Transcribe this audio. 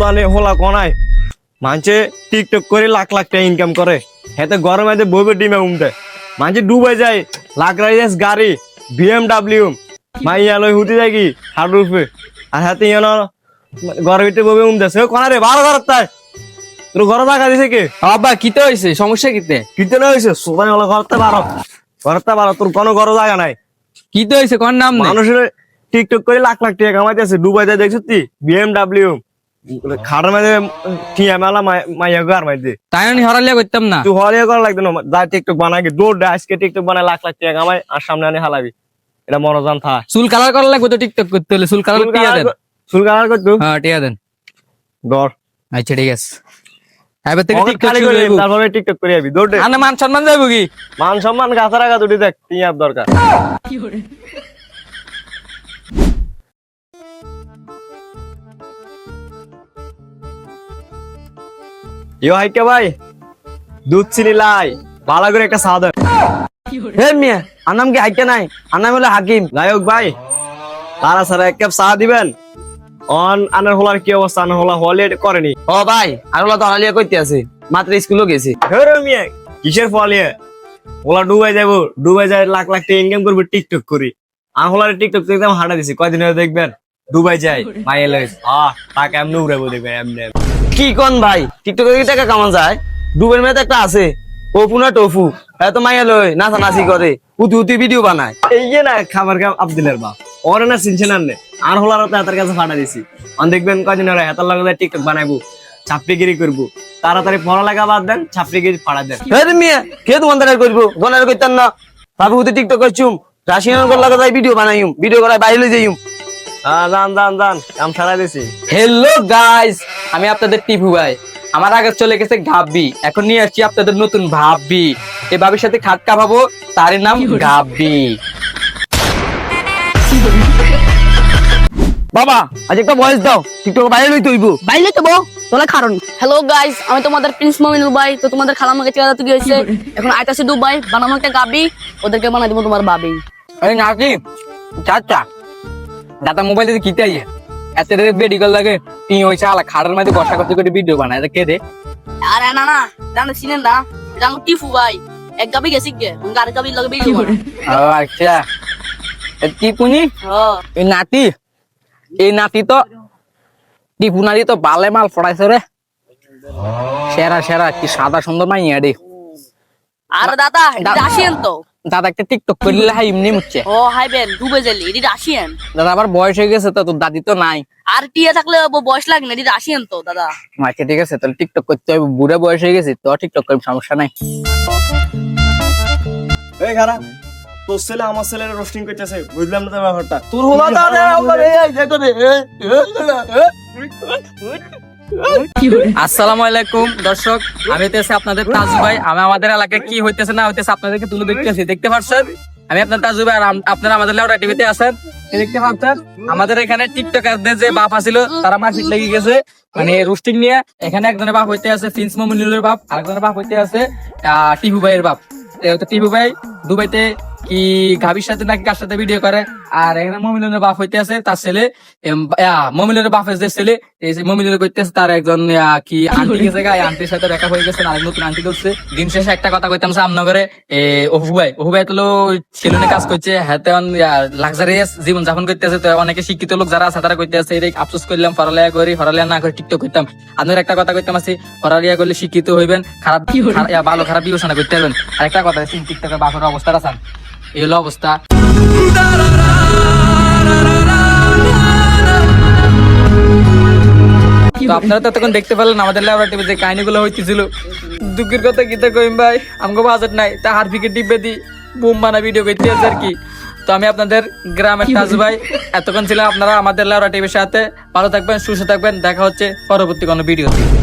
সুদানে হোলা কোনায় মানছে টিকটক করে লাখ লাখ টাকা ইনকাম করে হেতে গরম আছে বইবে ডিমে উমতে মানছে ডুবে যায় লাখ রাইস গাড়ি BMW মাইয়া লই হুতি যায় কি হাড় রূপে আর হাতে ইয়ন ঘরের ভিতরে বইবে উমতেছে কোনা রে ভালো ঘর তাই তোর ঘর টাকা দিছে কে আব্বা কিতে হইছে সমস্যা কিতে কিতে না হইছে সুদানে হলো ঘরতে বারো তোর কোনো ঘর জায়গা নাই কিতে হইছে কোন নাম নেই মানুষের টিকটক করে লাখ লাখ টাকা কামাইতেছে দুবাই যায় দেখছিস তুই BMW খাড়ার মাঝে ঠিয়া মেলা মাইয়া গার মাইতে তাই আমি হরালিয়া করতাম না তুই হলিয়া করা লাগতো না যা টিকটক বানাই দৌড় আজকে টিকটক বানায় লাখ লাখ টাকা কামাই আর সামনে আনি হালাবি এটা মনোজান থা চুল কালার করা লাগবে তো টিকটক করতে হলে চুল কালার টিয়া দেন চুল কালার করতো হ্যাঁ টিয়া দেন গড় আচ্ছা ঠিক আছে এবার থেকে টিকটক খালি শুরু করে হইব তারপরে টিকটক করে যাবি দৌড় আনে মান সম্মান যাইব কি মান সম্মান গাছা রাখা দুটি দেখ টিয়ার দরকার ইয়ো হাইকে ভাই দুধ চিনি লাই ভালো করে একটা চা দেন হে মিয়া আর নাম কি হাইকে নাই আর নাম হলো হাকিম যাই হোক ভাই তারা সারা এক কাপ চা দিবেন অন আনার হলার কি অবস্থা আনার হলা হলে করেনি ও ভাই আর ওলা তো হালিয়া কইতে আছে মাত্র স্কুলও গেছে হেরে মিয়া কিসের ফল ইয়ে ওলা ডুবাই যাবো ডুবাই যায় লাখ লাখ টাকা ইনকাম করবো টিকটক করি আর হলার টিকটক একদম হাঁটা দিছি কয়দিন হয়ে দেখবেন ডুবাই যায় মাইয়ে লইস টাকা এমনি উড়াবো দেখবেন এমনি কি কোন ভাই টিকটকে কি টাকা কামান যায় ডুবের মেয়ে তো একটা আছে ওপু না টোফু এত মাইয়া লই নাচা নাচি করে উতি উতি ভিডিও বানায় এই যে না খাবার কাম আব্দুলের বাপ ওরে না চিনছেন আনলে আর হলার তো হাতের কাছে ফাটা দিছি অন দেখবেন কয়দিন হলে হাতের লগে টিকটক বানাইবো ছাপড়িগিরি করবো তাড়াতাড়ি পড়ালেখা বাদ দেন ছাপড়িগিরি ফাড়া দেন হে মিয়া কে তোমার দ্বারা করবো গনার কইতাম না ভাবি উতি টিকটক করছুম রাশিয়ান গল লাগা যাই ভিডিও বানাইম ভিডিও করাই বাইরে যাইম দান কাম ছাড়া দিছি হ্যালো গাইস আমি আপনাদের টিপু ভাই আমার আগে চলে গেছে গাব্বি এখন নিয়ে আসছি আপনাদের নতুন ভাবি এই ভাবির সাথে খাটকা ভাবো তার নাম গাব্বি বাবা আজ একটা ভয়েস দাও টিকটক বাইরে লই তৈব বাইলে তো বউ তোলা কারণ হ্যালো গাইস আমি তোমাদের প্রিন্স মমিনুল ভাই তো তোমাদের খালামাকে চেহারা তো কি হয়েছে এখন আইতাছি দুবাই বানাবো একটা গাবি ওদেরকে বানাই দেবো তোমার বাবি এই নাকি চাচা দাদা মোবাইল দিয়ে কিতে আইয়ে এত রে মেডিকেল লাগে তিন হইছে আলা খাড়ার মধ্যে বসা করতে করে ভিডিও বানায় কে দে আরে না না জানো চিনেন না জানো টিফু ভাই এক গাবি গেছি গে গাড়ি গাবি লগে ভিডিও বানাই ও আচ্ছা কি পুনি হ্যাঁ এই নাতি তো টিপু নাতি তো বালে মাল ফড়াইছে রে সেরা সেরা কি সাদা সুন্দর মাইয়া রে আরে দাদা এটা আসিয়েন তো দাদা একটা টিকটক করলে হাই এমনি মুচ্ছে ও হাইবেন ডুবে যালি এটা আসিয়েন দাদা আবার বয়স হয়ে গেছে তো তোর দাদি তো নাই আর টিয়া থাকলে বয়স লাগে না এটা আসিয়েন তো দাদা আচ্ছা ঠিক আছে তাহলে টিকটক করতে হবে বুড়া বয়স হয়ে গেছে তো টিকটক করবি সমস্যা নাই এই খারা তোর ছেলে আমার ছেলের রোস্টিং করতেছে বুঝলাম না তো ব্যাপারটা তোর হলা দাদা আমারে এই দেখো রে আসসালামু আলাইকুম দর্শক আমি হইতেছি আপনাদের তাজু ভাই আমি আমাদের এলাকায় কি হইতেছে না হইতেছে আপনাদেরকে তুলে দেখতেছি দেখতে পাচ্ছেন আমি আপনার তাজু ভাই আর আপনারা আমাদের লেওড়া টিভিতে আছেন দেখতে পাচ্ছেন আমাদের এখানে টিকটকারদের যে বাপ আছিল তারা মারপিট লেগে গেছে মানে রোস্টিং নিয়ে এখানে একজনের বাপ হইতে আছে প্রিন্স মমিনুলের বাপ আরেকজনের বাপ হইতে আছে টিপু ভাইয়ের বাপ টিপু ভাই দুবাইতে কি গাবির সাথে নাকি কার সাথে ভিডিও করে আর এখানে মমিনুলের বাপ হইতে আছে তার ছেলে মমিনুলের বাপের যে ছেলে এই যে মমিনুলের করতেছে তার একজন কি আন্টি গেছে গা আন্টির সাথে দেখা হয়ে গেছে আর নতুন আন্টি করছে দিন শেষে একটা কথা কইতাম আমনগরে অপু ভাই তো সেলুনে কাজ করছে হাতে লাক্সারিয়াস জীবন যাপন করতেছে তো অনেকে শিক্ষিত লোক যারা আছে তারা করতেছে এই আফসোস করলাম পড়ালেখা না করে টিকটক করতাম আপনার একটা কথা কইতাম আছে পড়ালেখা করলে শিক্ষিত হইবেন খারাপ ভালো খারাপ বিবেচনা করতে পারবেন আর একটা কথা টিকটকের বাপের অবস্থা আছেন এই হলো অবস্থা তো আপনারা তো তখন দেখতে পেলেন আমাদের লেবরা টিভি যে কাহিনীগুলো হইতেছিল দুঃখের কথা গীতা কইম ভাই আমগো বাজেট নাই তা হার ফিকে টিপে দি বুম বানা ভিডিও করতে আছে আর কি তো আমি আপনাদের গ্রামের তাজু ভাই এতক্ষণ ছিলাম আপনারা আমাদের লেবরা টিভির সাথে ভালো থাকবেন সুস্থ থাকবেন দেখা হচ্ছে পরবর্তী কোনো ভিডিওতে